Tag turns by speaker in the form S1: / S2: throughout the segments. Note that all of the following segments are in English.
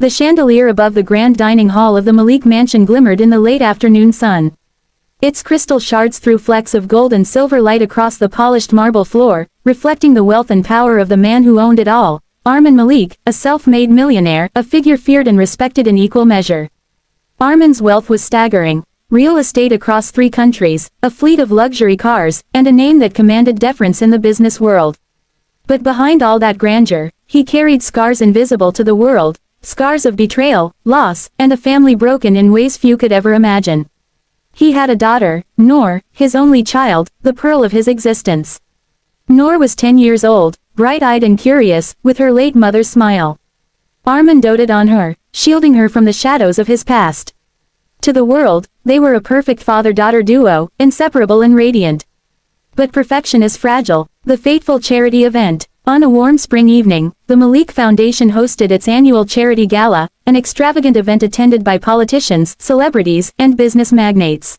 S1: The chandelier above the grand dining hall of the Malik mansion glimmered in the late afternoon sun. Its crystal shards threw flecks of gold and silver light across the polished marble floor, reflecting the wealth and power of the man who owned it all, Armin Malik, a self-made millionaire, a figure feared and respected in equal measure. Armin's wealth was staggering. Real estate across 3 countries, a fleet of luxury cars, and a name that commanded deference in the business world. But behind all that grandeur, he carried scars invisible to the world, scars of betrayal, loss, and a family broken in ways few could ever imagine. He had a daughter, Noor, his only child, the pearl of his existence. Noor was 10 years old, bright-eyed and curious, with her late mother's smile. Armin doted on her, shielding her from the shadows of his past. To the world, they were a perfect father-daughter duo, inseparable and radiant. But perfection is fragile. The fateful charity event. On a warm spring evening, the Malik Foundation hosted its annual charity gala, an extravagant event attended by politicians, celebrities, and business magnates.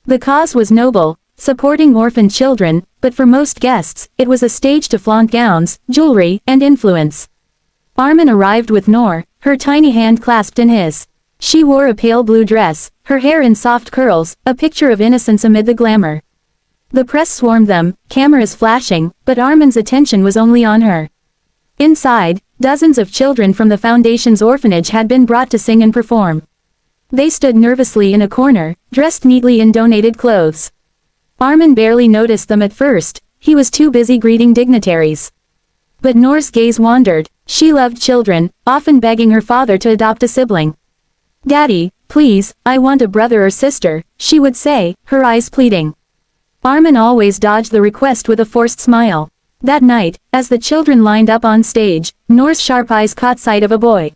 S1: The cause was noble, supporting orphan children, but for most guests, it was a stage to flaunt gowns, jewelry, and influence. Armin arrived with Noor, her tiny hand clasped in his. She wore a pale blue dress, her hair in soft curls, a picture of innocence amid the glamour. The press swarmed them, cameras flashing, but Armin's attention was only on her. Inside, dozens of children from the foundation's orphanage had been brought to sing and perform. They stood nervously in a corner, dressed neatly in donated clothes. Armin barely noticed them at first, he was too busy greeting dignitaries. But Noor's gaze wandered. She loved children, often begging her father to adopt a sibling. "Daddy, please, I want a brother or sister," she would say, her eyes pleading. Armin always dodged the request with a forced smile. That night, as the children lined up on stage, Noor's sharp eyes caught sight of a boy.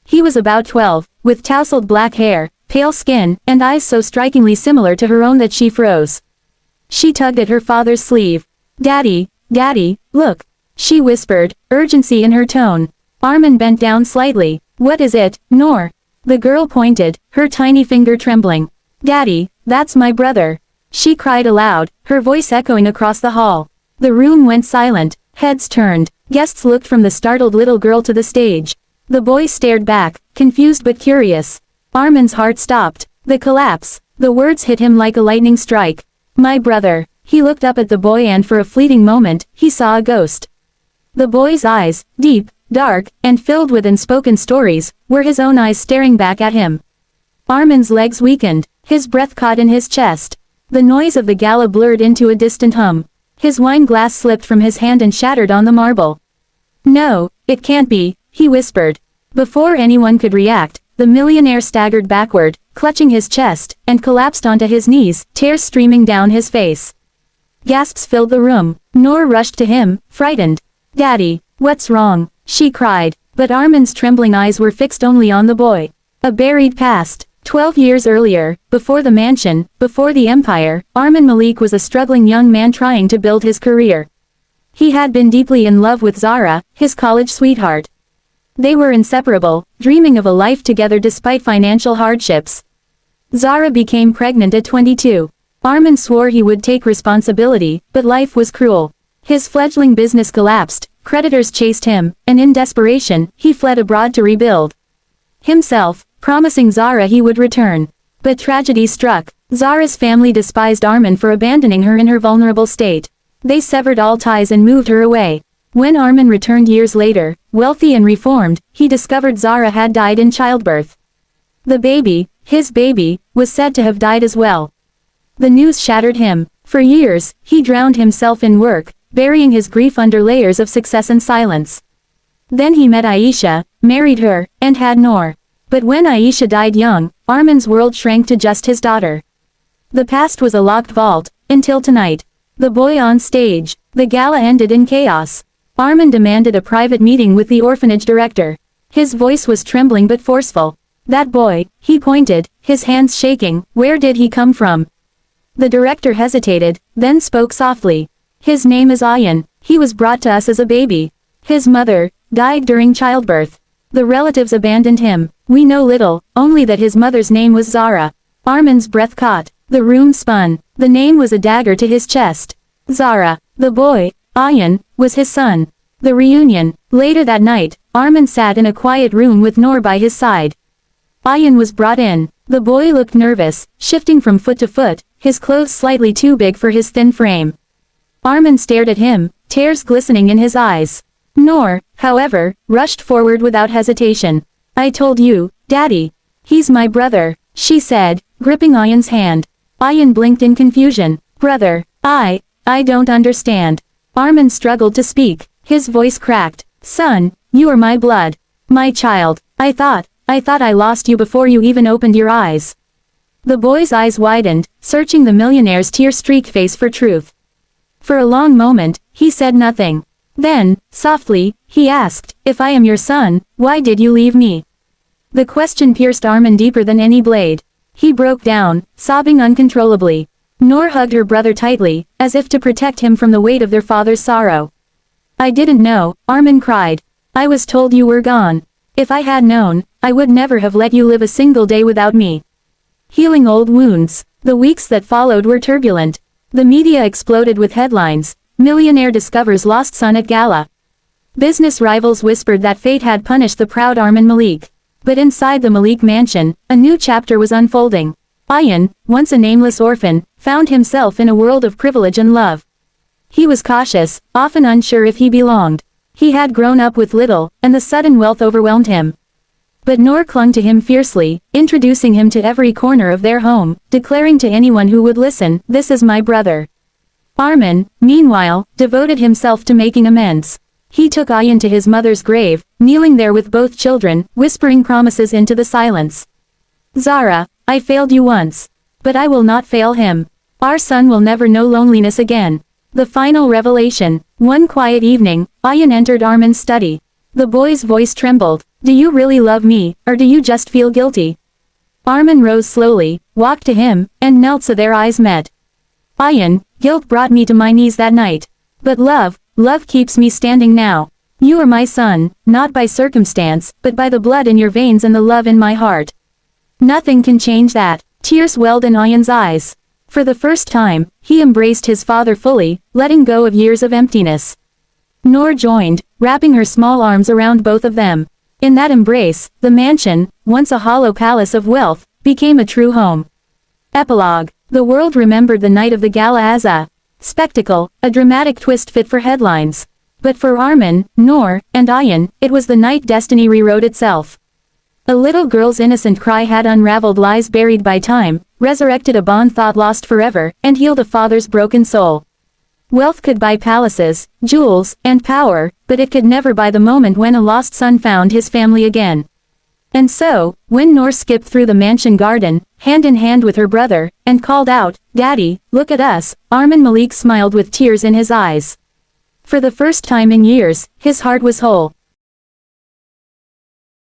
S1: He was about 12, with tousled black hair, pale skin, and eyes so strikingly similar to her own that she froze. She tugged at her father's sleeve. "Daddy, Daddy, look," she whispered, urgency in her tone. Armin bent down slightly. "What is it, Noor?" The girl pointed, her tiny finger trembling. "Daddy, that's my brother," she cried aloud, her voice echoing across the hall. The room went silent, heads turned, guests looked from the startled little girl to the stage. The boy stared back, confused but curious. Armin's heart stopped. The collapse. The words hit him like a lightning strike. "My brother." He looked up at the boy and for a fleeting moment, he saw a ghost. The boy's eyes, deep, dark, and filled with unspoken stories, were his own eyes staring back at him. Armin's legs weakened, his breath caught in his chest. The noise of the gala blurred into a distant hum. His wine glass slipped from his hand and shattered on the marble. "No, it can't be," he whispered. Before anyone could react, the millionaire staggered backward, clutching his chest, and collapsed onto his knees, tears streaming down his face. Gasps filled the room. Noor rushed to him, frightened. "Daddy, what's wrong?" she cried, but Armin's trembling eyes were fixed only on the boy. A buried past. 12 years earlier, before the mansion, before the empire, Armin Malik was a struggling young man trying to build his career. He had been deeply in love with Zara, his college sweetheart. They were inseparable, dreaming of a life together despite financial hardships. Zara became pregnant at 22. Armin swore he would take responsibility, but life was cruel. His fledgling business collapsed, creditors chased him, and in desperation, he fled abroad to rebuild himself, promising Zara he would return. But tragedy struck. Zara's family despised Armin for abandoning her in her vulnerable state. They severed all ties and moved her away. When Armin returned years later, wealthy and reformed, he discovered Zara had died in childbirth. The baby, his baby, was said to have died as well. The news shattered him. For years, he drowned himself in work, burying his grief under layers of success and silence. Then he met Aisha, married her, and had Noor. But when Aisha died young, Armin's world shrank to just his daughter. The past was a locked vault, until tonight. The boy on stage. The gala ended in chaos. Armin demanded a private meeting with the orphanage director. His voice was trembling but forceful. "That boy," he pointed, his hands shaking, "where did he come from?" The director hesitated, then spoke softly. "His name is Ayan. He was brought to us as a baby. His mother died during childbirth. The relatives abandoned him. We know little, only that his mother's name was Zara." Armin's breath caught. The room spun. The name was a dagger to his chest. Zara. The boy, Ayan, was his son. The reunion. Later that night, Armin sat in a quiet room with Noor by his side. Ayan was brought in. The boy looked nervous, shifting from foot to foot, his clothes slightly too big for his thin frame. Armin stared at him, tears glistening in his eyes. Noor, however, rushed forward without hesitation. "I told you, Daddy. He's my brother," she said, gripping Ayan's hand. Ayan blinked in confusion. "Brother, I don't understand." Armin struggled to speak. His voice cracked. "Son, you are my blood. My child. I thought I lost you before you even opened your eyes." The boy's eyes widened, searching the millionaire's tear-streaked face for truth. For a long moment, he said nothing. Then, softly, he asked, "If I am your son, why did you leave me?" The question pierced Armin deeper than any blade. He broke down, sobbing uncontrollably. Noor hugged her brother tightly, as if to protect him from the weight of their father's sorrow. "I didn't know," Armin cried. "I was told you were gone. If I had known, I would never have let you live a single day without me." Healing old wounds. The weeks that followed were turbulent. The media exploded with headlines. Millionaire discovers lost son at gala. Business rivals whispered that fate had punished the proud Armin Malik. But inside the Malik mansion, a new chapter was unfolding. Ayan, once a nameless orphan, found himself in a world of privilege and love. He was cautious, often unsure if he belonged. He had grown up with little, and the sudden wealth overwhelmed him. But Noor clung to him fiercely, introducing him to every corner of their home, declaring to anyone who would listen, "This is my brother." Armin, meanwhile, devoted himself to making amends. He took Ayan to his mother's grave, kneeling there with both children, whispering promises into the silence. "Zara, I failed you once. But I will not fail him. Our son will never know loneliness again." The final revelation. One quiet evening, Ayan entered Armin's study. The boy's voice trembled. "Do you really love me, or do you just feel guilty?" Armin rose slowly, walked to him, and knelt so their eyes met. "Ayan, guilt brought me to my knees that night. But love keeps me standing now. You are my son, not by circumstance, but by the blood in your veins and the love in my heart. Nothing can change that." Tears welled in Ayan's eyes. For the first time, he embraced his father fully, letting go of years of emptiness. Noor joined, wrapping her small arms around both of them. In that embrace, the mansion, once a hollow palace of wealth, became a true home. Epilogue. The world remembered the night of the gala as a spectacle, a dramatic twist fit for headlines. But for Armin, Noor, and Ayan, it was the night destiny rewrote itself. A little girl's innocent cry had unraveled lies buried by time, resurrected a bond thought lost forever, and healed a father's broken soul. Wealth could buy palaces, jewels, and power, but it could never buy the moment when a lost son found his family again. And so, when Noor skipped through the mansion garden, hand in hand with her brother, and called out, "Daddy, look at us," Armin Malik smiled with tears in his eyes. For the first time in years, his heart was whole.